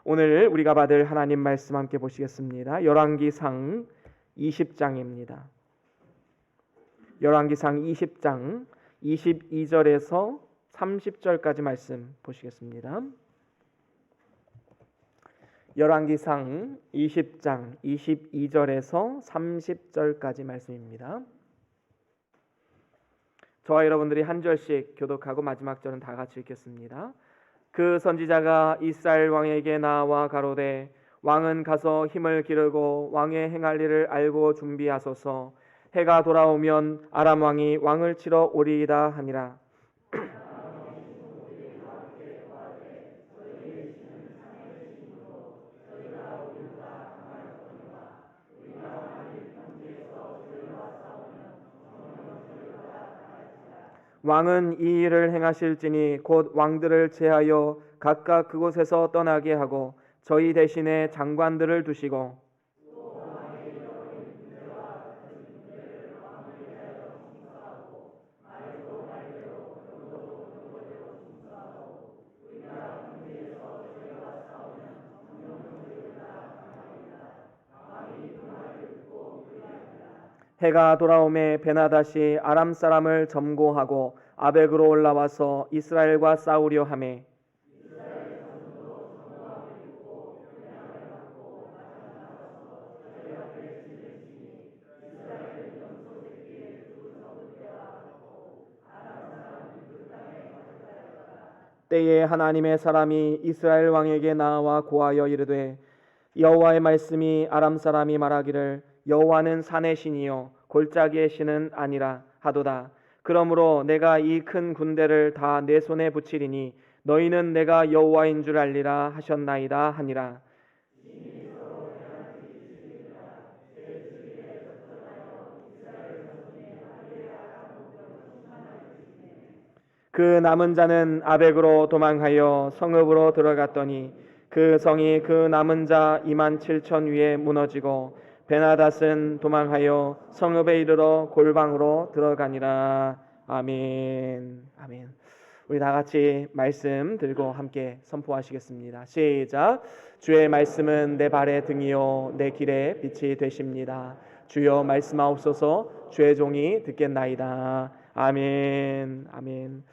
오늘 우리가 받을 하나님 말씀 함께 보시겠습니다. 열왕기상 20장입니다. 열왕기상 20장 22절에서 30절까지 말씀 보시겠습니다. 열왕기상 20장 22절에서 30절까지 말씀입니다. 저와 여러분들이 한 절씩 교독하고 마지막 절은 다 같이 읽겠습니다. 그 선지자가 이스라엘 왕에게 나와 가로되 왕은 가서 힘을 기르고 왕의 행할 일을 알고 준비하소서. 해가 돌아오면 아람 왕이 왕을 치러 오리이다 하니라. 왕은 이 일을 행하실지니 곧 왕들을 제하여 각각 그곳에서 떠나게 하고 저희 대신에 장관들을 두시고 해가 돌아오매 베나다시 아람 사람을 점거하고 아벡으로 올라와서 이스라엘과 싸우려 하매 때에 하나님의 사람이 이스라엘 왕에게 나와 고하여 이르되 여호와의 말씀이 아람 사람이 말하기를 여호와는 산의 신이요 골짜기의 신은 아니라 하도다. 그러므로 내가 이 큰 군대를 다 내 손에 붙이리니 너희는 내가 여호와인 줄 알리라 하셨나이다 하니라. 그 남은 자는 아벡으로 도망하여 성읍으로 들어갔더니 그 성이 그 남은 자 27,000 위에 무너지고 베나닷은 도망하여 성읍에 이르러 골방으로 들어가니라. 아멘. 아멘. 우리 다 같이 말씀 들고 함께 선포하시겠습니다. 시작. 주의 말씀은 내 발의 등이요 내 길의 빛이 되십니다. 주여 말씀하옵소서. 주의 종이 듣겠나이다. 아멘. 아멘.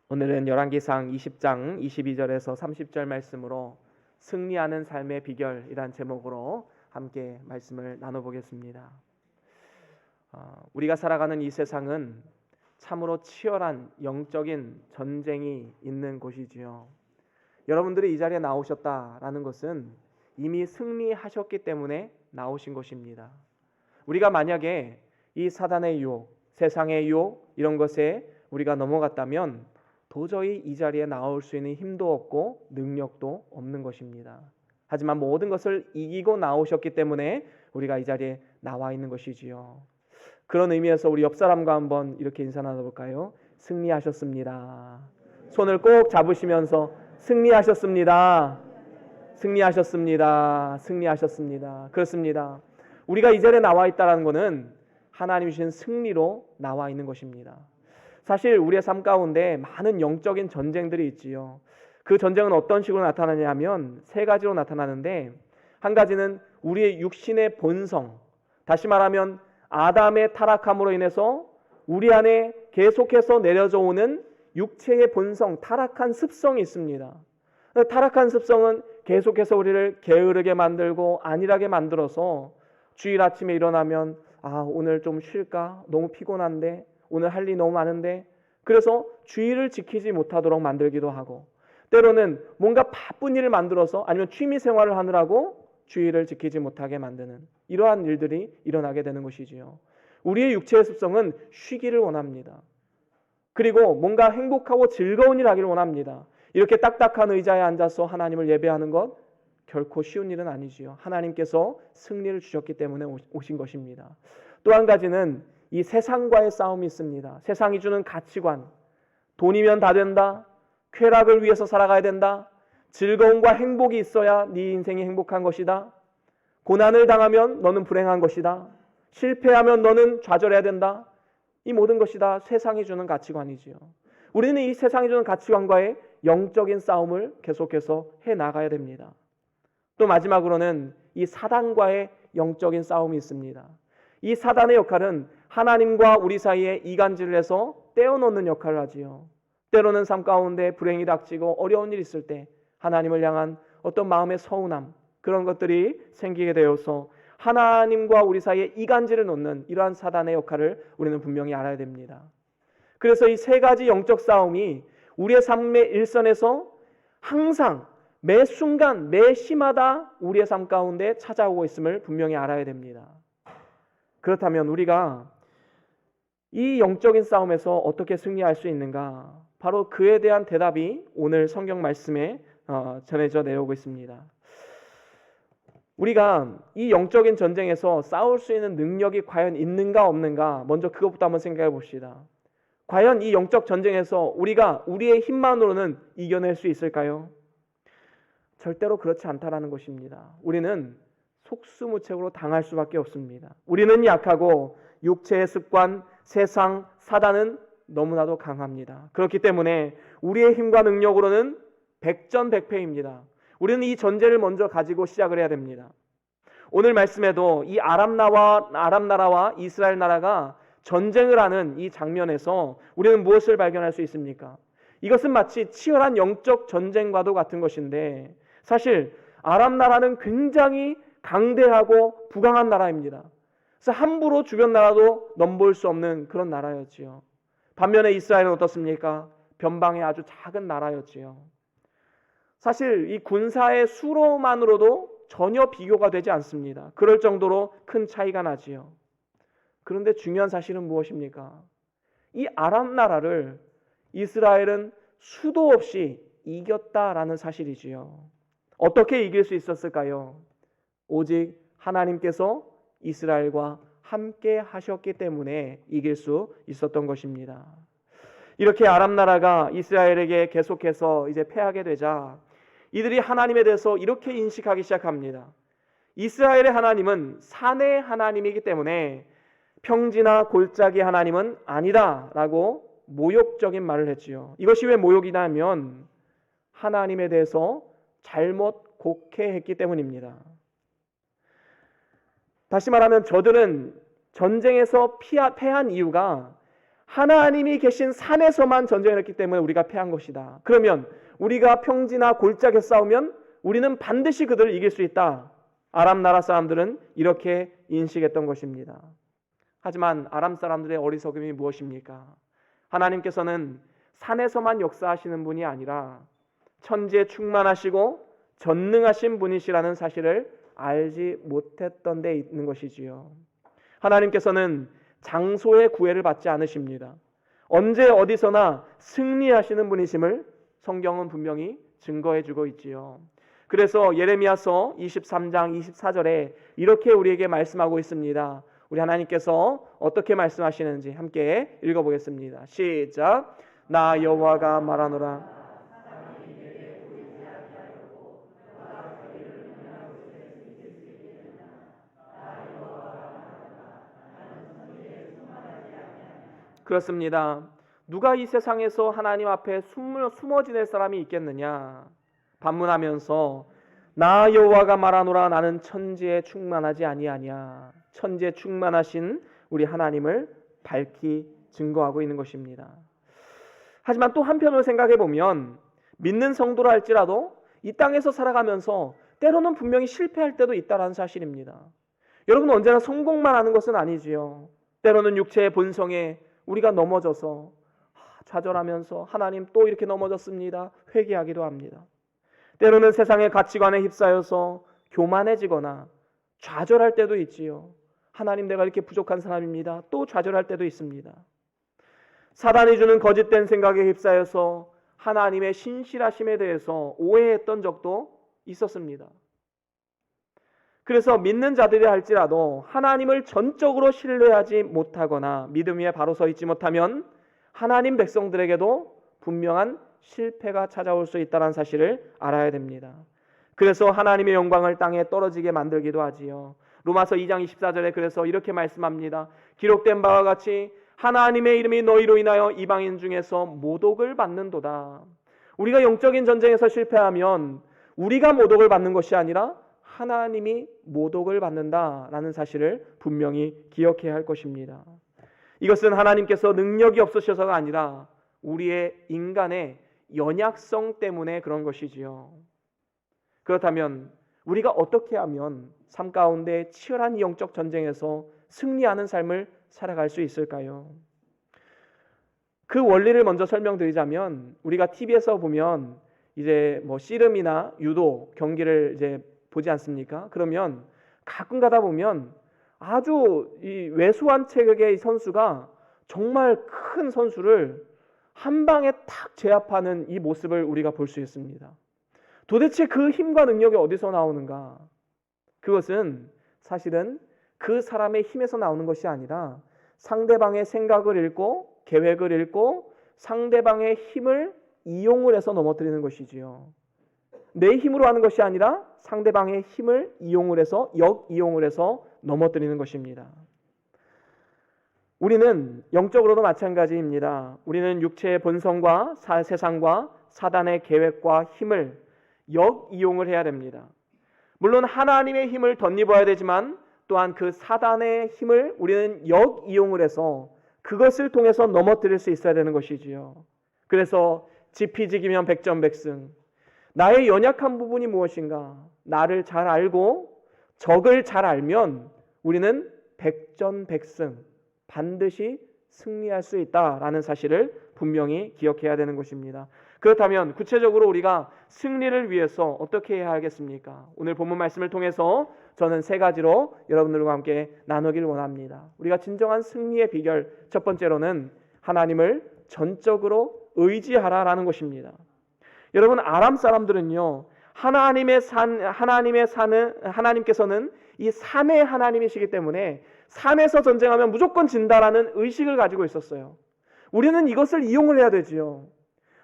오늘은 열왕기상 20장 22절에서 30절 말씀으로 승리하는 삶의 비결이란 제목으로 함께 말씀을 나눠보겠습니다. 우리가 살아가는 이 세상은 참으로 치열한 영적인 전쟁이 있는 곳이지요. 여러분들이 이 자리에 나오셨다라는 것은 이미 승리하셨기 때문에 나오신 것입니다. 우리가 만약에 이 사단의 유혹, 세상의 유혹 이런 것에 우리가 넘어갔다면 도저히 이 자리에 나올 수 있는 힘도 없고 능력도 없는 것입니다. 하지만 모든 것을 이기고 나오셨기 때문에 우리가 이 자리에 나와 있는 것이지요. 그런 의미에서 우리 옆 사람과 한번 이렇게 인사 나눠볼까요? 승리하셨습니다. 손을 꼭 잡으시면서 승리하셨습니다. 승리하셨습니다. 승리하셨습니다. 그렇습니다. 우리가 이 자리에 나와 있다는 것은 하나님 주신 승리로 나와 있는 것입니다. 사실 우리의 삶 가운데 많은 영적인 전쟁들이 있지요. 그 전쟁은 어떤 식으로 나타나냐면 세 가지로 나타나는데, 한 가지는 우리의 육신의 본성, 다시 말하면 아담의 타락함으로 인해서 우리 안에 계속해서 내려져 오는 육체의 본성, 타락한 습성이 있습니다. 타락한 습성은 계속해서 우리를 게으르게 만들고 안일하게 만들어서 주일 아침에 일어나면 오늘 좀 쉴까? 너무 피곤한데? 오늘 할 일이 너무 많은데, 그래서 주의를 지키지 못하도록 만들기도 하고, 때로는 뭔가 바쁜 일을 만들어서 아니면 취미 생활을 하느라고 주의를 지키지 못하게 만드는 이러한 일들이 일어나게 되는 것이지요. 우리의 육체의 습성은 쉬기를 원합니다. 그리고 뭔가 행복하고 즐거운 일을 하기를 원합니다. 이렇게 딱딱한 의자에 앉아서 하나님을 예배하는 것 결코 쉬운 일은 아니지요. 하나님께서 승리를 주셨기 때문에 오신 것입니다. 또 한 가지는 이 세상과의 싸움이 있습니다. 세상이 주는 가치관, 돈이면 다 된다, 쾌락을 위해서 살아가야 된다, 즐거움과 행복이 있어야 네 인생이 행복한 것이다, 고난을 당하면 너는 불행한 것이다, 실패하면 너는 좌절해야 된다. 이 모든 것이 다 세상이 주는 가치관이지요. 우리는 이 세상이 주는 가치관과의 영적인 싸움을 계속해서 해 나가야 됩니다. 또 마지막으로는 이 사단과의 영적인 싸움이 있습니다. 이 사단의 역할은 하나님과 우리 사이에 이간질을 해서 떼어놓는 역할을 하지요. 때로는 삶 가운데 불행이 닥치고 어려운 일이 있을 때 하나님을 향한 어떤 마음의 서운함, 그런 것들이 생기게 되어서 하나님과 우리 사이에 이간질을 놓는 이러한 사단의 역할을 우리는 분명히 알아야 됩니다. 그래서 이 세 가지 영적 싸움이 우리의 삶의 일선에서 항상 매 순간 매 시마다 우리의 삶 가운데 찾아오고 있음을 분명히 알아야 됩니다. 그렇다면 우리가 이 영적인 싸움에서 어떻게 승리할 수 있는가? 바로 그에 대한 대답이 오늘 성경 말씀에 전해져 내려오고 있습니다. 우리가 이 영적인 전쟁에서 싸울 수 있는 능력이 과연 있는가 없는가, 먼저 그것부터 한번 생각해 봅시다. 과연 이 영적 전쟁에서 우리가 우리의 힘만으로는 이겨낼 수 있을까요? 절대로 그렇지 않다라는 것입니다. 우리는 속수무책으로 당할 수밖에 없습니다. 우리는 약하고 육체의 습관, 세상, 사단은 너무나도 강합니다. 그렇기 때문에 우리의 힘과 능력으로는 백전백패입니다. 우리는 이 전제를 먼저 가지고 시작을 해야 됩니다. 오늘 말씀에도 이 아람 나라와 이스라엘 나라가 전쟁을 하는 이 장면에서 우리는 무엇을 발견할 수 있습니까? 이것은 마치 치열한 영적 전쟁과도 같은 것인데, 사실 아람 나라는 굉장히 강대하고 부강한 나라입니다. 그래서 함부로 주변 나라도 넘볼 수 없는 그런 나라였지요. 반면에 이스라엘은 어떻습니까? 변방의 아주 작은 나라였지요. 사실 이 군사의 수로만으로도 전혀 비교가 되지 않습니다. 그럴 정도로 큰 차이가 나지요. 그런데 중요한 사실은 무엇입니까? 이 아람 나라를 이스라엘은 수도 없이 이겼다라는 사실이지요. 어떻게 이길 수 있었을까요? 오직 하나님께서 이스라엘과 함께 하셨기 때문에 이길 수 있었던 것입니다. 이렇게 아람 나라가 이스라엘에게 계속해서 이제 패하게 되자 이들이 하나님에 대해서 이렇게 인식하기 시작합니다. 이스라엘의 하나님은 산의 하나님이기 때문에 평지나 골짜기 하나님은 아니다라고 모욕적인 말을 했지요. 이것이 왜 모욕이냐면 하나님에 대해서 잘못 곡해했기 때문입니다. 다시 말하면 저들은 전쟁에서 패한 이유가 하나님이 계신 산에서만 전쟁을 했기 때문에 우리가 패한 것이다. 그러면 우리가 평지나 골짜기에 싸우면 우리는 반드시 그들을 이길 수 있다. 아람 나라 사람들은 이렇게 인식했던 것입니다. 하지만 아람 사람들의 어리석음이 무엇입니까? 하나님께서는 산에서만 역사하시는 분이 아니라 천지에 충만하시고 전능하신 분이시라는 사실을 알지 못했던 데 있는 것이지요. 하나님께서는 장소의 구애를 받지 않으십니다. 언제 어디서나 승리하시는 분이심을 성경은 분명히 증거해주고 있지요. 그래서 예레미야서 23장 24절에 이렇게 우리에게 말씀하고 있습니다. 우리 하나님께서 어떻게 말씀하시는지 함께 읽어보겠습니다. 시작. 나 여호와가 말하노라. 그렇습니다. 누가 이 세상에서 하나님 앞에 숨어 지낼 사람이 있겠느냐? 반문하면서 나 여호와가 말하노라. 나는 천지에 충만하지 아니하냐. 천지에 충만하신 우리 하나님을 밝히 증거하고 있는 것입니다. 하지만 또 한편으로 생각해 보면 믿는 성도라 할지라도 이 땅에서 살아가면서 때로는 분명히 실패할 때도 있다는 사실입니다. 여러분, 언제나 성공만 하는 것은 아니지요. 때로는 육체의 본성에 우리가 넘어져서 좌절하면서 하나님 또 이렇게 넘어졌습니다. 회개하기도 합니다. 때로는 세상의 가치관에 휩싸여서 교만해지거나 좌절할 때도 있지요. 하나님, 내가 이렇게 부족한 사람입니다. 또 좌절할 때도 있습니다. 사단이 주는 거짓된 생각에 휩싸여서 하나님의 신실하심에 대해서 오해했던 적도 있었습니다. 그래서 믿는 자들이 할지라도 하나님을 전적으로 신뢰하지 못하거나 믿음 위에 바로 서 있지 못하면 하나님 백성들에게도 분명한 실패가 찾아올 수 있다는 사실을 알아야 됩니다. 그래서 하나님의 영광을 땅에 떨어지게 만들기도 하지요. 로마서 2장 24절에 그래서 이렇게 말씀합니다. 기록된 바와 같이 하나님의 이름이 너희로 인하여 이방인 중에서 모독을 받는도다. 우리가 영적인 전쟁에서 실패하면 우리가 모독을 받는 것이 아니라 하나님이 모독을 받는다라는 사실을 분명히 기억해야 할 것입니다. 이것은 하나님께서 능력이 없으셔서가 아니라 우리의 인간의 연약성 때문에 그런 것이지요. 그렇다면 우리가 어떻게 하면 삶 가운데 치열한 영적 전쟁에서 승리하는 삶을 살아갈 수 있을까요? 그 원리를 먼저 설명드리자면, 우리가 TV에서 보면 이제 뭐 씨름이나 유도 경기를 이제 보지 않습니까? 그러면 가끔 가다 보면 아주 이 왜소한 체격의 선수가 정말 큰 선수를 한 방에 탁 제압하는 이 모습을 우리가 볼 수 있습니다. 도대체 그 힘과 능력이 어디서 나오는가? 그것은 사실은 그 사람의 힘에서 나오는 것이 아니라 상대방의 생각을 읽고 계획을 읽고 상대방의 힘을 이용을 해서 넘어뜨리는 것이지요. 내 힘으로 하는 것이 아니라 상대방의 힘을 이용을 해서 역이용을 해서 넘어뜨리는 것입니다. 우리는 영적으로도 마찬가지입니다. 우리는 육체의 본성과 세상과 사단의 계획과 힘을 역이용을 해야 됩니다. 물론 하나님의 힘을 덧입어야 되지만 또한 그 사단의 힘을 우리는 역이용을 해서 그것을 통해서 넘어뜨릴 수 있어야 되는 것이지요. 그래서 지피지기면 백전백승. 나의 연약한 부분이 무엇인가? 나를 잘 알고 적을 잘 알면 우리는 백전백승, 반드시 승리할 수 있다라는 사실을 분명히 기억해야 되는 것입니다. 그렇다면 구체적으로 우리가 승리를 위해서 어떻게 해야 하겠습니까? 오늘 본문 말씀을 통해서 저는 세 가지로 여러분들과 함께 나누길 원합니다. 우리가 진정한 승리의 비결, 첫 번째로는 하나님을 전적으로 의지하라라는 것입니다. 여러분, 아람 사람들은요, 하나님께서는 이 산의 하나님이시기 때문에 산에서 전쟁하면 무조건 진다라는 의식을 가지고 있었어요. 우리는 이것을 이용을 해야 되지요.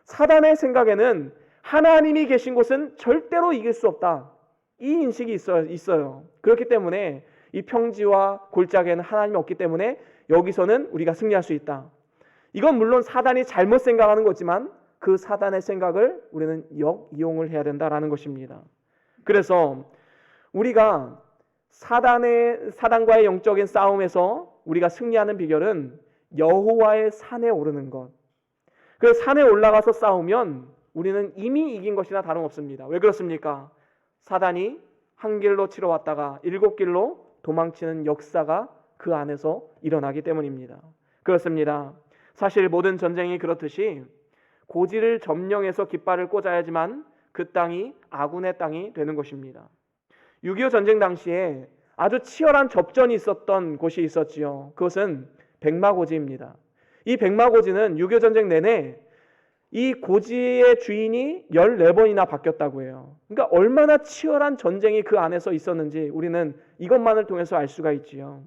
사단의 생각에는 하나님이 계신 곳은 절대로 이길 수 없다, 이 인식이 있어요. 그렇기 때문에 이 평지와 골짜기에는 하나님이 없기 때문에 여기서는 우리가 승리할 수 있다. 이건 물론 사단이 잘못 생각하는 거지만 그 사단의 생각을 우리는 역이용을 해야 된다라는 것입니다. 그래서 우리가 사단과의 영적인 싸움에서 우리가 승리하는 비결은 여호와의 산에 오르는 것. 그 산에 올라가서 싸우면 우리는 이미 이긴 것이나 다름없습니다. 왜 그렇습니까? 사단이 한 길로 치러 왔다가 7길로 도망치는 역사가 그 안에서 일어나기 때문입니다. 그렇습니다. 사실 모든 전쟁이 그렇듯이 고지를 점령해서 깃발을 꽂아야지만 그 땅이 아군의 땅이 되는 것입니다. 6.25 전쟁 당시에 아주 치열한 접전이 있었던 곳이 있었지요. 그것은 백마고지입니다. 이 백마고지는 6.25 전쟁 내내 이 고지의 주인이 14번이나 바뀌었다고 해요. 그러니까 얼마나 치열한 전쟁이 그 안에서 있었는지 우리는 이것만을 통해서 알 수가 있지요.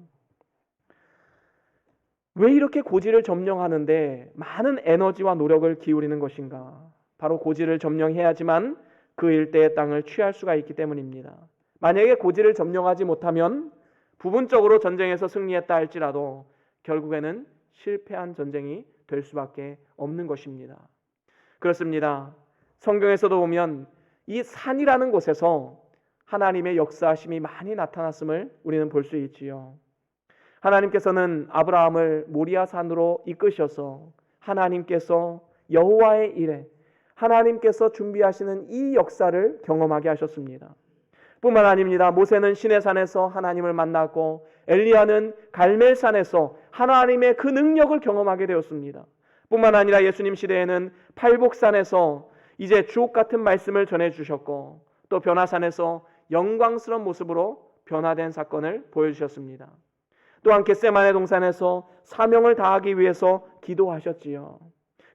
왜 이렇게 고지를 점령하는데 많은 에너지와 노력을 기울이는 것인가? 바로 고지를 점령해야지만 그 일대의 땅을 취할 수가 있기 때문입니다. 만약에 고지를 점령하지 못하면 부분적으로 전쟁에서 승리했다 할지라도 결국에는 실패한 전쟁이 될 수밖에 없는 것입니다. 그렇습니다. 성경에서도 보면 이 산이라는 곳에서 하나님의 역사하심이 많이 나타났음을 우리는 볼 수 있지요. 하나님께서는 아브라함을 모리아 산으로 이끄셔서 하나님께서 여호와의 일에 하나님께서 준비하시는 이 역사를 경험하게 하셨습니다. 뿐만 아닙니다. 모세는 시내산에서 하나님을 만났고 엘리야는 갈멜산에서 하나님의 그 능력을 경험하게 되었습니다. 뿐만 아니라 예수님 시대에는 팔복산에서 이제 주옥 같은 말씀을 전해주셨고 또 변화산에서 영광스러운 모습으로 변화된 사건을 보여주셨습니다. 또한 겟세마네 동산에서 사명을 다하기 위해서 기도하셨지요.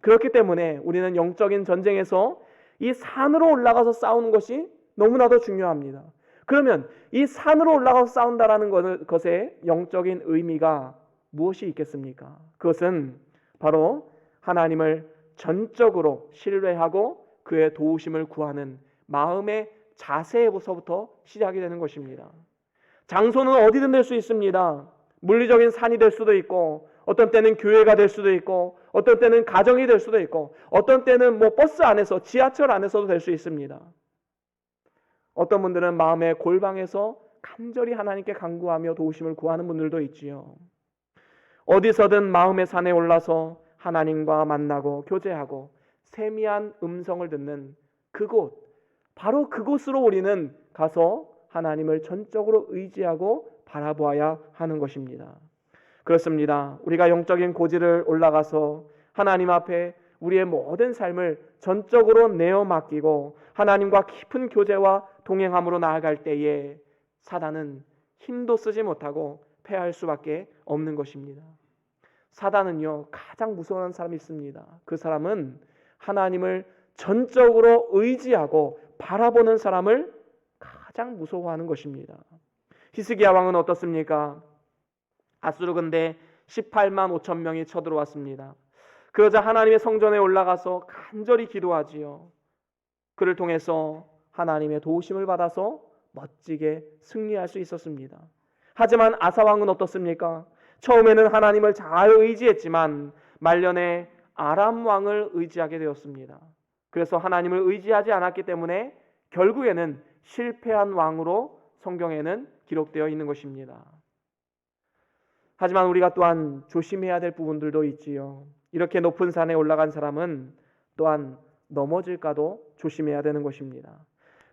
그렇기 때문에 우리는 영적인 전쟁에서 이 산으로 올라가서 싸우는 것이 너무나도 중요합니다. 그러면 이 산으로 올라가서 싸운다라는 것의 영적인 의미가 무엇이 있겠습니까? 그것은 바로 하나님을 전적으로 신뢰하고 그의 도우심을 구하는 마음의 자세에서부터 시작이 되는 것입니다. 장소는 어디든 될 수 있습니다. 물리적인 산이 될 수도 있고 어떤 때는 교회가 될 수도 있고 어떤 때는 가정이 될 수도 있고, 어떤 때는 뭐 버스 안에서, 지하철 안에서도 될 수 있습니다. 어떤 분들은 마음의 골방에서 간절히 하나님께 간구하며 도우심을 구하는 분들도 있지요. 어디서든 마음의 산에 올라서 하나님과 만나고 교제하고 세미한 음성을 듣는 그곳, 바로 그곳으로 우리는 가서 하나님을 전적으로 의지하고 바라보아야 하는 것입니다. 그렇습니다. 우리가 영적인 고지를 올라가서 하나님 앞에 우리의 모든 삶을 전적으로 내어 맡기고 하나님과 깊은 교제와 동행함으로 나아갈 때에 사단은 힘도 쓰지 못하고 패할 수밖에 없는 것입니다. 사단은요, 가장 무서워하는 사람이 있습니다. 그 사람은 하나님을 전적으로 의지하고 바라보는 사람을 가장 무서워하는 것입니다. 히스기야 왕은 어떻습니까? 아수르 군대 18만 5천 명이 쳐들어왔습니다. 그러자 하나님의 성전에 올라가서 간절히 기도하지요. 그를 통해서 하나님의 도우심을 받아서 멋지게 승리할 수 있었습니다. 하지만 아사 왕은 어떻습니까? 처음에는 하나님을 잘 의지했지만 말년에 아람 왕을 의지하게 되었습니다. 그래서 하나님을 의지하지 않았기 때문에 결국에는 실패한 왕으로 성경에는 기록되어 있는 것입니다. 하지만 우리가 또한 조심해야 될 부분들도 있지요. 이렇게 높은 산에 올라간 사람은 또한 넘어질까도 조심해야 되는 것입니다.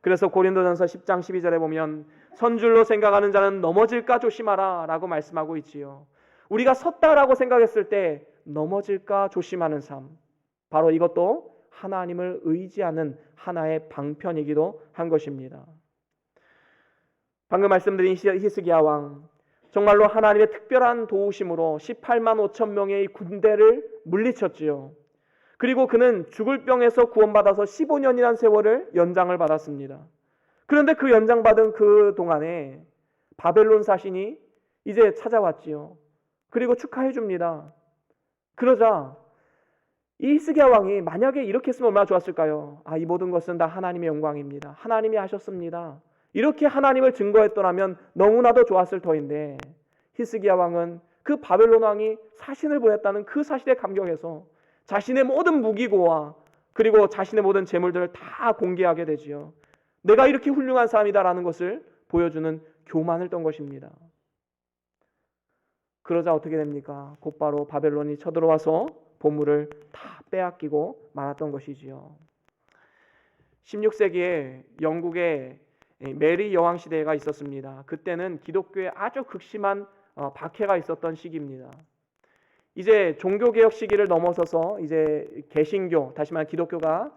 그래서 고린도전서 10장 12절에 보면 선줄로 생각하는 자는 넘어질까 조심하라 라고 말씀하고 있지요. 우리가 섰다라고 생각했을 때 넘어질까 조심하는 삶, 바로 이것도 하나님을 의지하는 하나의 방편이기도 한 것입니다. 방금 말씀드린 히스기야 왕, 정말로 하나님의 특별한 도우심으로 18만 5천 명의 군대를 물리쳤지요. 그리고 그는 죽을 병에서 구원받아서 15년이라는 세월을 연장을 받았습니다. 그런데 그 연장받은 그 동안에 바벨론 사신이 이제 찾아왔지요. 그리고 축하해 줍니다. 그러자 이 히스기야 왕이 만약에 이렇게 했으면 얼마나 좋았을까요? 이 모든 것은 다 하나님의 영광입니다. 하나님이 하셨습니다. 이렇게 하나님을 증거했더라면 너무나도 좋았을 터인데, 히스기야 왕은 그 바벨론 왕이 사신을 보냈다는 그 사실에 감격해서 자신의 모든 무기고와 그리고 자신의 모든 재물들을 다 공개하게 되지요. 내가 이렇게 훌륭한 사람이다라는 것을 보여주는 교만을 떤 것입니다. 그러자 어떻게 됩니까? 곧바로 바벨론이 쳐들어와서 보물을 다 빼앗기고 말았던 것이지요. 16세기에 영국에 메리 여왕 시대가 있었습니다. 그때는 기독교에 아주 극심한 박해가 있었던 시기입니다. 이제 종교개혁 시기를 넘어서서 이제 개신교, 다시 말해 기독교가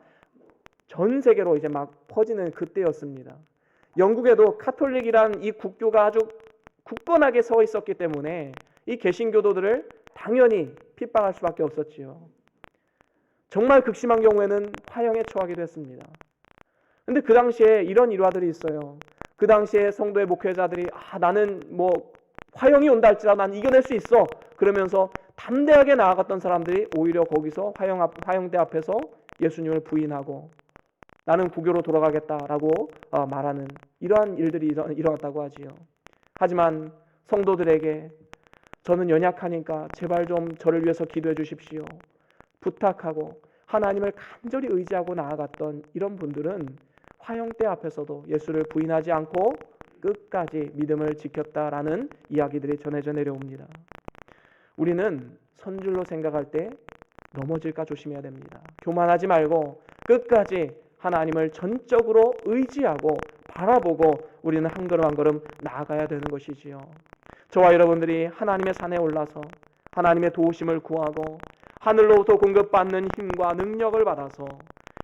전 세계로 이제 막 퍼지는 그때였습니다. 영국에도 카톨릭이란 이 국교가 아주 굳건하게 서 있었기 때문에 이 개신교도들을 당연히 핍박할 수밖에 없었지요. 정말 극심한 경우에는 화형에 처하기도 했습니다. 근데 그 당시에 이런 일화들이 있어요. 그 당시에 성도의 목회자들이 나는 뭐 화형이 온다 할지라도 난 이겨낼 수 있어. 그러면서 담대하게 나아갔던 사람들이 오히려 거기서 화형대 앞에서 예수님을 부인하고 나는 구교로 돌아가겠다라고 말하는 이러한 일들이 일어났다고 하지요. 하지만 성도들에게 저는 연약하니까 제발 좀 저를 위해서 기도해 주십시오. 부탁하고 하나님을 간절히 의지하고 나아갔던 이런 분들은 화형대 앞에서도 예수를 부인하지 않고 끝까지 믿음을 지켰다라는 이야기들이 전해져 내려옵니다. 우리는 선줄로 생각할 때 넘어질까 조심해야 됩니다. 교만하지 말고 끝까지 하나님을 전적으로 의지하고 바라보고 우리는 한 걸음 한 걸음 나아가야 되는 것이지요. 저와 여러분들이 하나님의 산에 올라서 하나님의 도우심을 구하고 하늘로부터 공급받는 힘과 능력을 받아서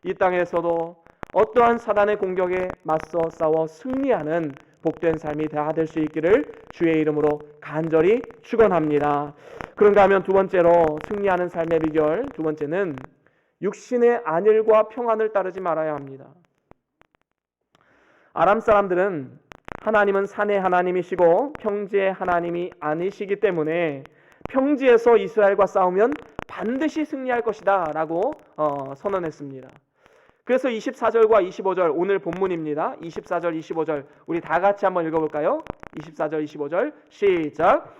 이 땅에서도 어떠한 사단의 공격에 맞서 싸워 승리하는 복된 삶이 다 될 수 있기를 주의 이름으로 간절히 축원합니다. 그런가 하면 두 번째로 승리하는 삶의 비결, 두 번째는 육신의 안일과 평안을 따르지 말아야 합니다. 아람 사람들은 하나님은 산의 하나님이시고 평지의 하나님이 아니시기 때문에 평지에서 이스라엘과 싸우면 반드시 승리할 것이다 라고 선언했습니다. 그래서 24절과 25절 오늘 본문입니다. 24절 25절 우리 다 같이 한번 읽어볼까요? 24절 25절 시작.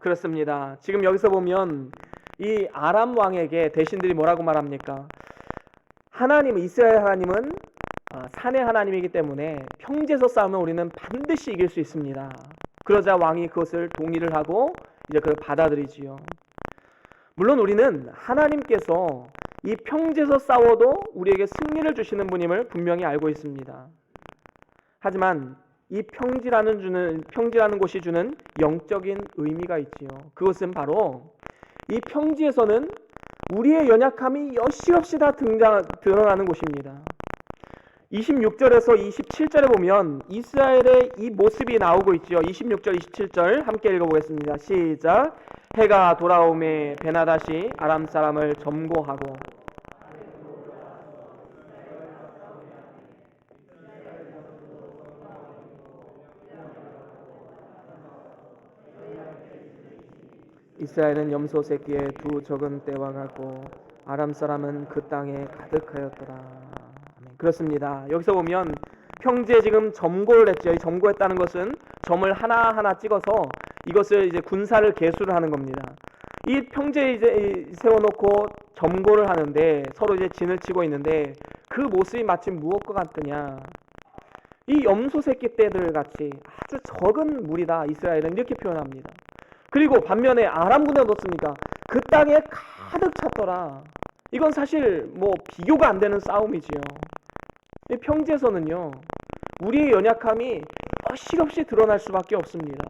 그렇습니다. 지금 여기서 보면 이 아람 왕에게 대신들이 뭐라고 말합니까? 하나님, 이스라엘 하나님은 산의 하나님이기 때문에 평지에서 싸우면 우리는 반드시 이길 수 있습니다. 그러자 왕이 그것을 동의를 하고 이제 그걸 받아들이지요. 물론 우리는 하나님께서 이 평지에서 싸워도 우리에게 승리를 주시는 분임을 분명히 알고 있습니다. 하지만 이 평지라는 곳이 주는 영적인 의미가 있지요. 그것은 바로 이 평지에서는 우리의 연약함이 여실없이 다 드러나는 곳입니다. 26절에서 27절에 보면 이스라엘의 이 모습이 나오고 있죠. 26절, 27절 함께 읽어보겠습니다. 시작. 해가 돌아오매 베나다시 아람 사람을 점거하고 이스라엘은 염소 새끼의 두 적은 때와 같고 아람 사람은 그 땅에 가득하였더라. 아멘. 그렇습니다. 여기서 보면 평지에 지금 점거를 했죠. 이 점거했다는 것은 점을 하나하나 찍어서 이것을 이제 군사를 계수를 하는 겁니다. 이 평지에 이제 세워놓고 점거를 하는데 서로 이제 진을 치고 있는데 그 모습이 마치 무엇과 같느냐? 이 염소 새끼 떼들 같이 아주 적은 무리다. 이스라엘은 이렇게 표현합니다. 그리고 반면에 아람 군대는 어떻습니까? 그 땅에 가득 찼더라. 이건 사실 뭐 비교가 안 되는 싸움이지요. 이 평지에서는요, 우리의 연약함이 여실없이 드러날 수밖에 없습니다.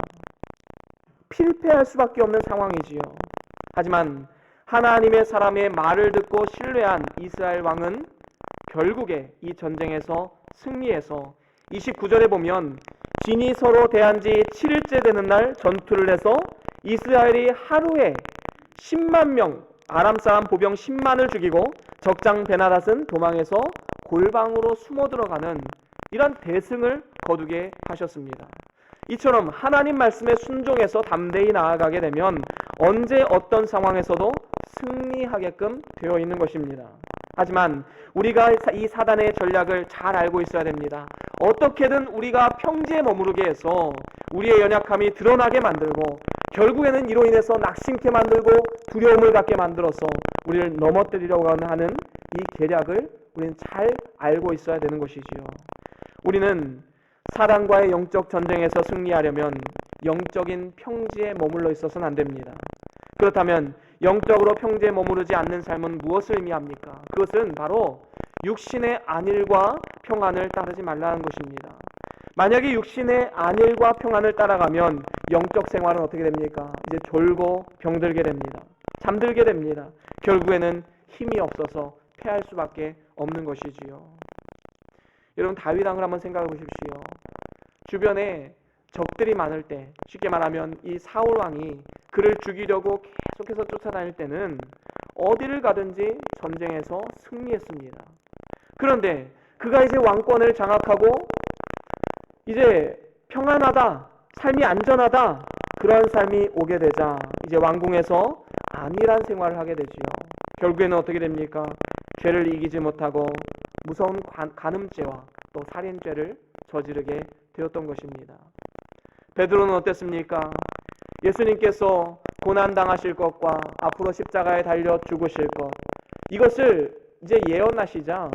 필패할 수밖에 없는 상황이지요. 하지만 하나님의 사람의 말을 듣고 신뢰한 이스라엘 왕은 결국에 이 전쟁에서 승리해서 29절에 보면 진이 서로 대한 지 7일째 되는 날 전투를 해서 이스라엘이 하루에 10만 명 아람 사람 보병 10만을 죽이고 적장 베나닷은 도망해서 골방으로 숨어 들어가는 이런 대승을 거두게 하셨습니다. 이처럼 하나님 말씀에 순종해서 담대히 나아가게 되면 언제 어떤 상황에서도 승리하게끔 되어 있는 것입니다. 하지만 우리가 이 사단의 전략을 잘 알고 있어야 됩니다. 어떻게든 우리가 평지에 머무르게 해서 우리의 연약함이 드러나게 만들고 결국에는 이로 인해서 낙심케 만들고 두려움을 갖게 만들어서 우리를 넘어뜨리려고 하는 이 계략을 우리는 잘 알고 있어야 되는 것이지요. 우리는 사단과의 영적 전쟁에서 승리하려면 영적인 평지에 머물러 있어서는 안 됩니다. 그렇다면 영적으로 평지에 머무르지 않는 삶은 무엇을 의미합니까? 그것은 바로 육신의 안일과 평안을 따르지 말라는 것입니다. 만약에 육신의 안일과 평안을 따라가면 영적 생활은 어떻게 됩니까? 이제 졸고 병들게 됩니다. 잠들게 됩니다. 결국에는 힘이 없어서 패할 수밖에 없는 것이지요. 여러분, 다윗 왕을 한번 생각해 보십시오. 주변에 적들이 많을 때, 쉽게 말하면 이 사울 왕이 그를 죽이려고 계속해서 쫓아다닐 때는 어디를 가든지 전쟁에서 승리했습니다. 그런데 그가 이제 왕권을 장악하고 이제 평안하다, 삶이 안전하다, 그런 삶이 오게 되자 이제 왕궁에서 안일한 생활을 하게 되지요. 결국에는 어떻게 됩니까? 죄를 이기지 못하고 무서운 간음죄와 또 살인죄를 저지르게 되었던 것입니다. 베드로는 어땠습니까? 예수님께서 고난당하실 것과 앞으로 십자가에 달려 죽으실 것, 이것을 이제 예언하시자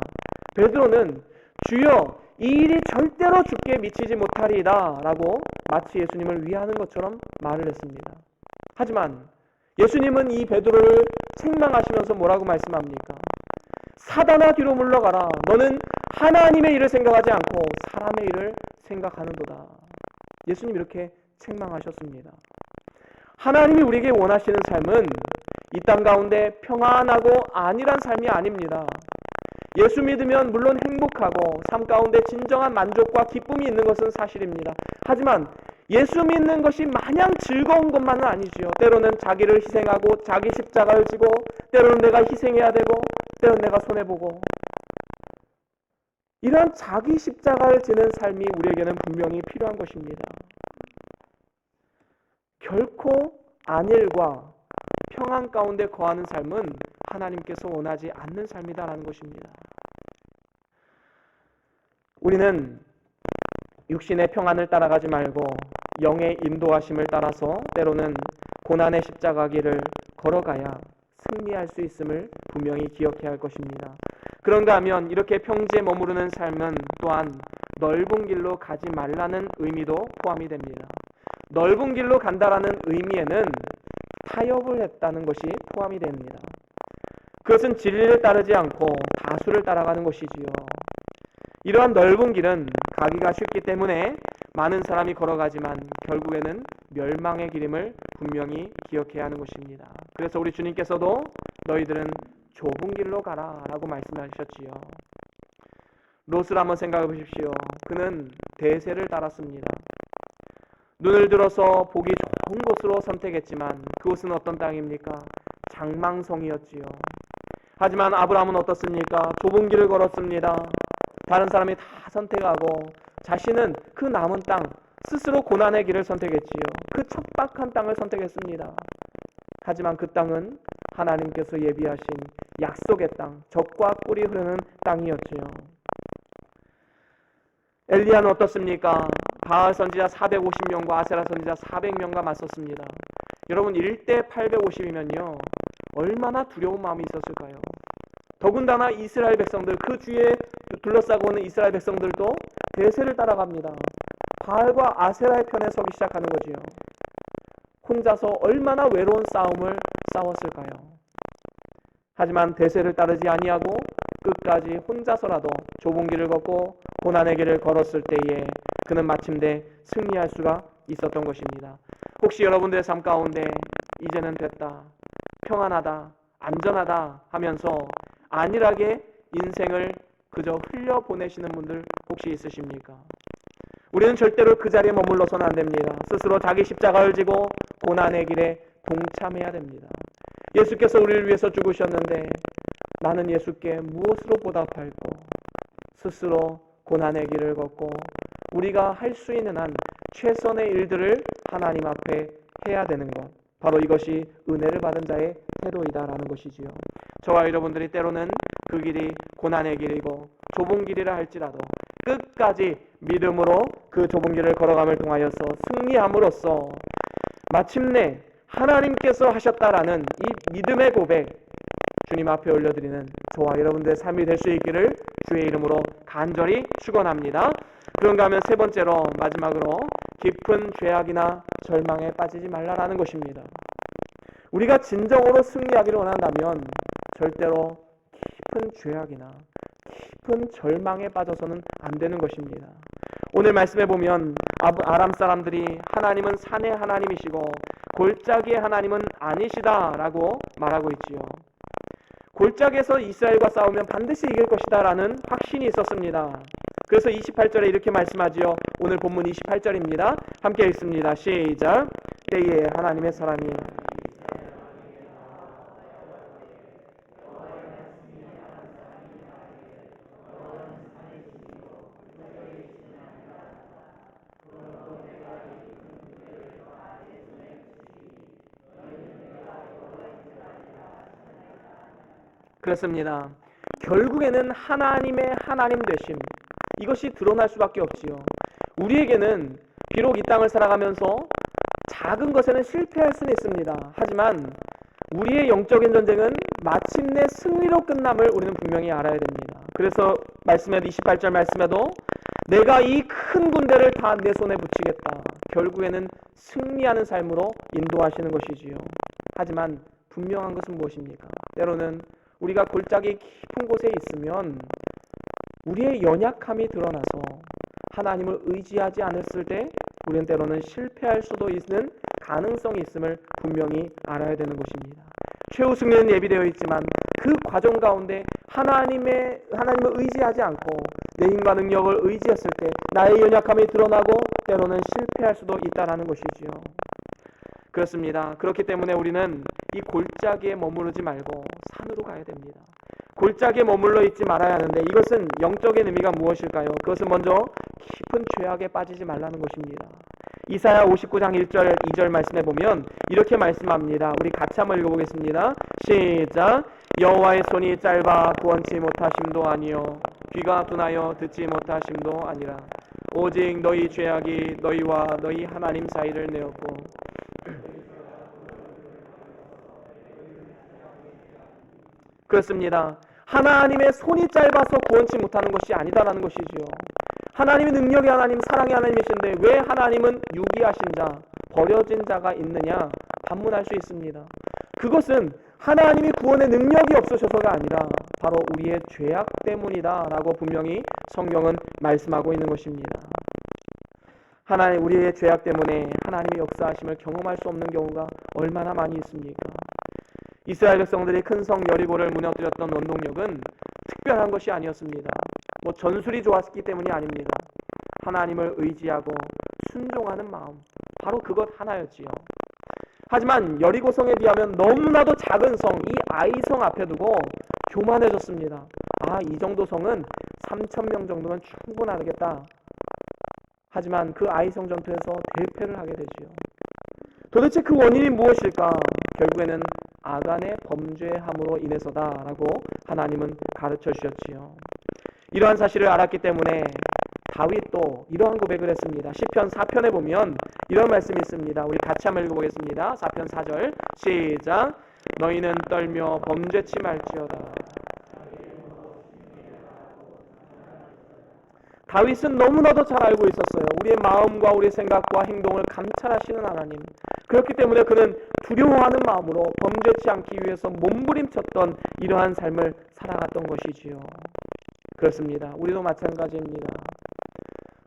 베드로는 주여 이 일이 절대로 주께 미치지 못하리이다 라고 마치 예수님을 위하는 것처럼 말을 했습니다. 하지만 예수님은 이 베드로를 책망하시면서 뭐라고 말씀합니까? 사단아 뒤로 물러가라. 너는 하나님의 일을 생각하지 않고 사람의 일을 생각하는도다. 예수님 이렇게 책망하셨습니다. 하나님이 우리에게 원하시는 삶은 이 땅 가운데 평안하고 안일한 삶이 아닙니다. 예수 믿으면 물론 행복하고 삶 가운데 진정한 만족과 기쁨이 있는 것은 사실입니다. 하지만 예수 믿는 것이 마냥 즐거운 것만은 아니지요. 때로는 자기를 희생하고 자기 십자가를 지고 때로는 내가 희생해야 되고 때로는 내가 손해보고 이런 자기 십자가를 지는 삶이 우리에게는 분명히 필요한 것입니다. 결코 안일과 평안 가운데 거하는 삶은 하나님께서 원하지 않는 삶이다라는 것입니다. 우리는 육신의 평안을 따라가지 말고 영의 인도하심을 따라서 때로는 고난의 십자가 길을 걸어가야 승리할 수 있음을 분명히 기억해야 할 것입니다. 그런가 하면 이렇게 평지에 머무르는 삶은 또한 넓은 길로 가지 말라는 의미도 포함이 됩니다. 넓은 길로 간다라는 의미에는 타협을 했다는 것이 포함이 됩니다. 그것은 진리를 따르지 않고 다수를 따라가는 것이지요. 이러한 넓은 길은 가기가 쉽기 때문에 많은 사람이 걸어가지만 결국에는 멸망의 길임을 분명히 기억해야 하는 것입니다. 그래서 우리 주님께서도 너희들은 좁은 길로 가라 라고 말씀하셨지요. 롯을 한번 생각해 보십시오. 그는 대세를 따랐습니다. 눈을 들어서 보기 좋은 곳으로 선택했지만 그곳은 어떤 땅입니까? 장망성이었지요. 하지만 아브라함은 어떻습니까? 좁은 길을 걸었습니다. 다른 사람이 다 선택하고 자신은 그 남은 땅, 스스로 고난의 길을 선택했지요. 그 척박한 땅을 선택했습니다. 하지만 그 땅은 하나님께서 예비하신 약속의 땅, 젖과 꿀이 흐르는 땅이었지요. 엘리야는 어떻습니까? 바알 선지자 450명과 아세라 선지자 400명과 맞섰습니다. 여러분 1대 850이면요 얼마나 두려운 마음이 있었을까요? 더군다나 이스라엘 백성들, 그 주위에 둘러싸고 있는 이스라엘 백성들도 대세를 따라갑니다. 바알과 아세라의 편에 서기 시작하는 거지요. 혼자서 얼마나 외로운 싸움을 싸웠을까요? 하지만 대세를 따르지 아니하고 끝까지 혼자서라도 좁은 길을 걷고 고난의 길을 걸었을 때에 그는 마침내 승리할 수가 있었던 것입니다. 혹시 여러분들의 삶 가운데 이제는 됐다, 평안하다, 안전하다 하면서 안일하게 인생을 그저 흘려보내시는 분들 혹시 있으십니까? 우리는 절대로 그 자리에 머물러서는 안 됩니다. 스스로 자기 십자가를 지고 고난의 길에 동참해야 됩니다. 예수께서 우리를 위해서 죽으셨는데 나는 예수께 무엇으로 보답할꼬? 스스로 고난의 길을 걷고 우리가 할 수 있는 한 최선의 일들을 하나님 앞에 해야 되는 것, 바로 이것이 은혜를 받은 자의 태도이다라는 것이지요. 저와 여러분들이 때로는 그 길이 고난의 길이고 좁은 길이라 할지라도 끝까지 믿음으로 그 좁은 길을 걸어감을 통하여서 승리함으로써 마침내 하나님께서 하셨다라는 이 믿음의 고백, 주님 앞에 올려드리는 저와 여러분들의 삶이 될 수 있기를 주의 이름으로 간절히 축원합니다. 그런가 하면 세 번째로, 마지막으로 깊은 죄악이나 절망에 빠지지 말라라는 것입니다. 우리가 진정으로 승리하기를 원한다면 절대로 깊은 죄악이나 깊은 절망에 빠져서는 안 되는 것입니다. 오늘 말씀해 보면 아람 사람들이 하나님은 산의 하나님이시고 골짜기의 하나님은 아니시다라고 말하고 있지요. 골짜기에서 이스라엘과 싸우면 반드시 이길 것이다 라는 확신이 있었습니다. 그래서 28절에 이렇게 말씀하지요. 오늘 본문 28절입니다. 함께 읽습니다. 시작. 때에 하나님의 사람이 그렇습니다. 결국에는 하나님의 하나님 되심, 이것이 드러날 수밖에 없지요. 우리에게는 비록 이 땅을 살아가면서 작은 것에는 실패할 수는 있습니다. 하지만 우리의 영적인 전쟁은 마침내 승리로 끝남을 우리는 분명히 알아야 됩니다. 그래서 28절 말씀에도 내가 이 큰 군대를 다 내 손에 붙이겠다, 결국에는 승리하는 삶으로 인도하시는 것이지요. 하지만 분명한 것은 무엇입니까? 때로는 우리가 골짜기 깊은 곳에 있으면 우리의 연약함이 드러나서 하나님을 의지하지 않았을 때 우리는 때로는 실패할 수도 있는 가능성이 있음을 분명히 알아야 되는 것입니다. 최후 승리는 예비되어 있지만 그 과정 가운데 하나님을 의지하지 않고 내 힘과 능력을 의지했을 때 나의 연약함이 드러나고 때로는 실패할 수도 있다는 것이지요. 그렇습니다. 그렇기 때문에 우리는 이 골짜기에 머무르지 말고 산으로 가야 됩니다. 골짜기에 머물러 있지 말아야 하는데 이것은 영적인 의미가 무엇일까요? 그것은 먼저 깊은 죄악에 빠지지 말라는 것입니다. 이사야 59장 1절 2절 말씀에 보면 이렇게 말씀합니다. 우리 같이 한번 읽어보겠습니다. 시작. 여호와의 손이 짧아 구원치 못하심도 아니요 귀가 둔하여 듣지 못하심도 아니라 오직 너희 죄악이 너희와 너희 하나님 사이를 내었고 그렇습니다. 하나님의 손이 짧아서 구원치 못하는 것이 아니다라는 것이지요. 하나님의 능력의 하나님, 사랑의 하나님이신데 왜 하나님은 유기하신 자, 버려진 자가 있느냐 반문할 수 있습니다. 그것은 하나님이 구원의 능력이 없으셔서가 아니라 바로 우리의 죄악 때문이다 라고 분명히 성경은 말씀하고 있는 것입니다. 하나님, 우리의 죄악 때문에 하나님의 역사하심을 경험할 수 없는 경우가 얼마나 많이 있습니까? 이스라엘 백성들이 큰 성 여리고를 무너뜨렸던 원동력은 특별한 것이 아니었습니다. 전술이 좋았기 때문이 아닙니다. 하나님을 의지하고 순종하는 마음, 바로 그것 하나였지요. 하지만 여리고성에 비하면 너무나도 작은 성, 이 아이성 앞에 두고 교만해졌습니다. 이 정도 성은 3,000명 정도면 충분하겠다. 하지만 그 아이성 전투에서 대패를 하게 되지요. 도대체 그 원인이 무엇일까? 결국에는 아간의 범죄함으로 인해서다라고 하나님은 가르쳐 주셨지요. 이러한 사실을 알았기 때문에 다윗도 이러한 고백을 했습니다. 시편 4편에 보면 이런 말씀이 있습니다. 우리 같이 한번 읽어보겠습니다. 4편 4절 시작. 너희는 떨며 범죄치 말지어다. 다윗은 너무나도 잘 알고 있었어요. 우리의 마음과 우리의 생각과 행동을 감찰하시는 하나님. 그렇기 때문에 그는 두려워하는 마음으로 범죄치 않기 위해서 몸부림쳤던 이러한 삶을 살아갔던 것이지요. 그렇습니다. 우리도 마찬가지입니다.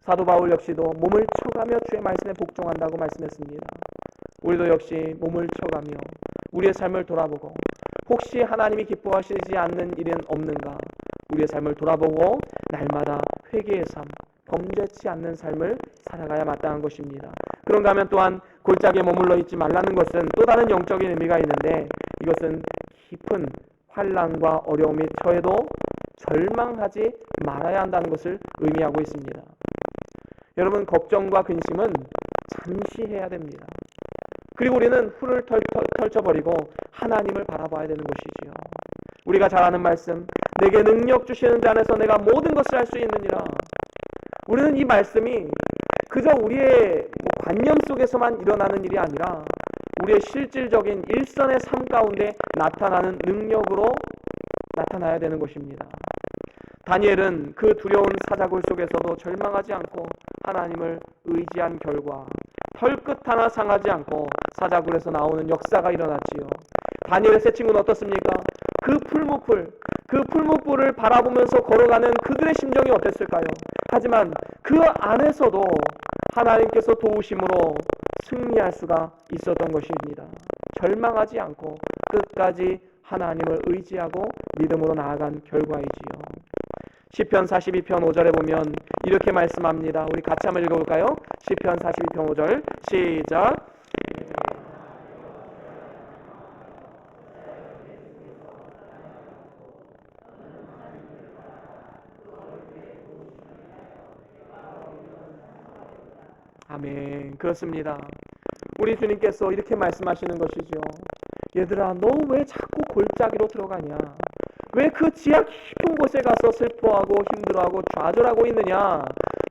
사도 바울 역시도 몸을 쳐가며 주의 말씀에 복종한다고 말씀했습니다. 우리도 역시 몸을 쳐가며 우리의 삶을 돌아보고 혹시 하나님이 기뻐하시지 않는 일은 없는가, 우리의 삶을 돌아보고 날마다 회개의 삶, 범죄치 않는 삶을 살아가야 마땅한 것입니다. 그런가 하면 또한 골짜기에 머물러 있지 말라는 것은 또 다른 영적인 의미가 있는데, 이것은 깊은 환난과 어려움이 처해도 절망하지 말아야 한다는 것을 의미하고 있습니다. 여러분, 걱정과 근심은 잠시 해야 됩니다. 그리고 우리는 훌을 털쳐버리고 하나님을 바라봐야 되는 것이지요. 우리가 잘 아는 말씀, 내게 능력 주시는 자 안에서 내가 모든 것을 할 수 있느니라. 우리는 이 말씀이 그저 우리의 관념 속에서만 일어나는 일이 아니라 우리의 실질적인 일선의 삶 가운데 나타나는 능력으로 나타나야 되는 것입니다. 다니엘은 그 두려운 사자굴 속에서도 절망하지 않고 하나님을 의지한 결과 털끝 하나 상하지 않고 사자굴에서 나오는 역사가 일어났지요. 다니엘의 세 친구는 어떻습니까? 그 풀무불을 바라보면서 걸어가는 그들의 심정이 어땠을까요? 하지만 그 안에서도 하나님께서 도우심으로 승리할 수가 있었던 것입니다. 절망하지 않고 끝까지 하나님을 의지하고 믿음으로 나아간 결과이지요. 시편 42편 5절에 보면 이렇게 말씀합니다. 우리 같이 한번 읽어볼까요? 시편 42편 5절 시작. 아멘. 그렇습니다. 우리 주님께서 이렇게 말씀하시는 것이죠. 얘들아, 너 왜 자꾸 골짜기로 들어가냐? 왜 그 지하 깊은 곳에 가서 슬퍼하고 힘들어하고 좌절하고 있느냐?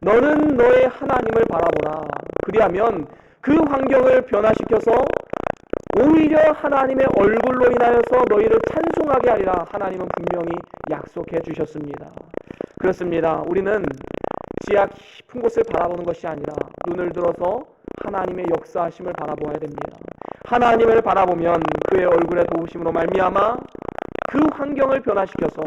너는 너의 하나님을 바라보라. 그리하면 그 환경을 변화시켜서 오히려 하나님의 얼굴로 인하여서 너희를 찬송하게 하리라. 하나님은 분명히 약속해 주셨습니다. 그렇습니다. 우리는 지하 깊은 곳을 바라보는 것이 아니라 눈을 들어서 하나님의 역사하심을 바라보아야 됩니다. 하나님을 바라보면 그의 얼굴의 도우심으로 말미암아 그 환경을 변화시켜서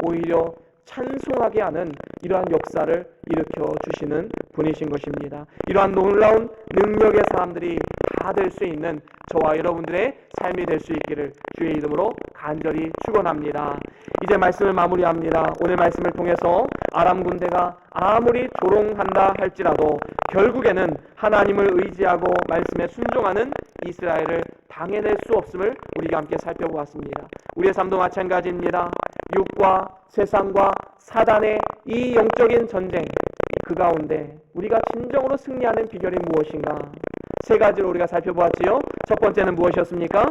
오히려 찬송하게 하는 이러한 역사를 일으켜 주시는 분이신 것입니다. 이러한 놀라운 능력의 사람들이 다 될 수 있는 저와 여러분들의 삶이 될 수 있기를 주의 이름으로 간절히 축원합니다. 이제 말씀을 마무리합니다. 오늘 말씀을 통해서 아람 군대가 아무리 조롱한다 할지라도 결국에는 하나님을 의지하고 말씀에 순종하는 이스라엘을 당해낼 수 없음을 우리가 함께 살펴보았습니다. 우리의 삶도 마찬가지입니다. 육과 세상과 사단의 이 영적인 전쟁, 그 가운데 우리가 진정으로 승리하는 비결이 무엇인가? 세 가지로 우리가 살펴보았지요. 첫 번째는 무엇이었습니까?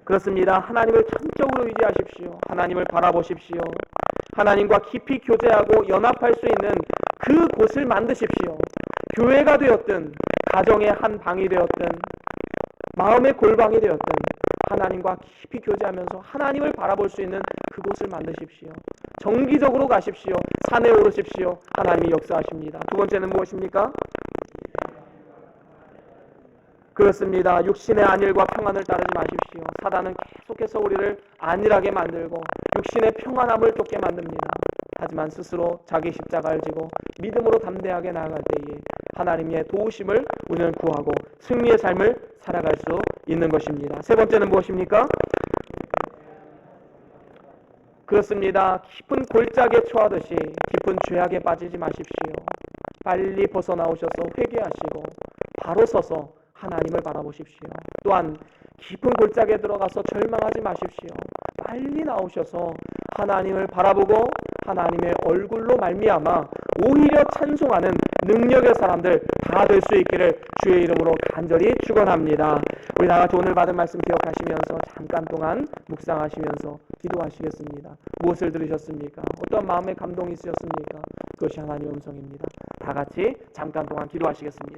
그렇습니다. 하나님을 전적으로 의지하십시오. 하나님을 바라보십시오. 하나님과 깊이 교제하고 연합할 수 있는 그 곳을 만드십시오. 교회가 되었든 가정의 한 방이 되었든 마음의 골방이 되었든 하나님과 깊이 교제하면서 하나님을 바라볼 수 있는 그곳을 만드십시오. 정기적으로 가십시오. 산에 오르십시오. 하나님이 역사하십니다. 두 번째는 무엇입니까? 그렇습니다. 육신의 안일과 평안을 따르지 마십시오. 사단은 계속해서 우리를 안일하게 만들고 육신의 평안함을 쫓게 만듭니다. 하지만 스스로 자기 십자가를 지고 믿음으로 담대하게 나아갈 때에 하나님의 도우심을 우리는 구하고 승리의 삶을 살아갈 수 있는 것입니다. 세 번째는 무엇입니까? 그렇습니다. 깊은 골짜기에 처하듯이 깊은 죄악에 빠지지 마십시오. 빨리 벗어나오셔서 회개하시고 바로 서서 하나님을 바라보십시오. 또한 깊은 골짜기에 들어가서 절망하지 마십시오. 빨리 나오셔서 하나님을 바라보고 하나님의 얼굴로 말미암아 오히려 찬송하는 능력의 사람들 다 될 수 있기를 주의 이름으로 간절히 축원합니다. 우리 다 같이 오늘 받은 말씀 기억하시면서 잠깐 동안 묵상하시면서 기도하시겠습니다. 무엇을 들으셨습니까? 어떤 마음의 감동이 있으셨습니까? 그것이 하나님의 음성입니다. 다 같이 잠깐 동안 기도하시겠습니다.